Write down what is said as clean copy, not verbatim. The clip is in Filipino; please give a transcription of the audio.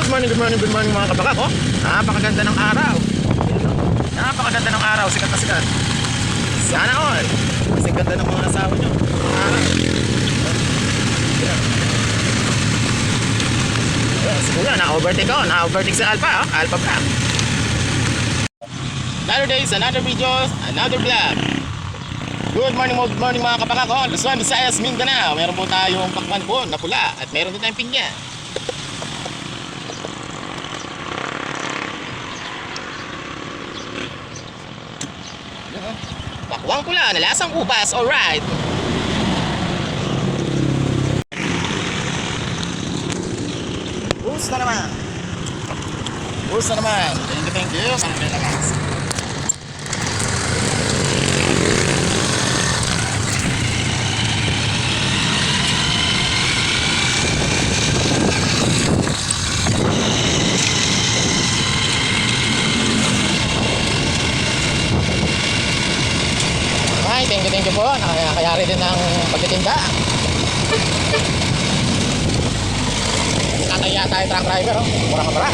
Good morning, good morning, good morning mga kabakak. Oh, napakaganda ng araw. Napakaganda ng araw, sikat na sikat. Sana all. Kasi ganda ng mga asawa nyo. Araw. Siguro na-overtake ako. Na-overtake sa Alpha. Oh. Alpha Black. Another day, another video, another vlog. Good morning mga kabakak. Oh, Luzon, Visayas, Mindanao. Meron po tayong pakwan po na pula. At meron din tayong pinya. Bakwang pula na lasang ubas, alright. Boost na naman. Boost na naman. Thank you. Sana may lakas. Thank you po. Nakayari din ng pagtitinda. Nakakaya tayo truck driver. Oh. Murang mura.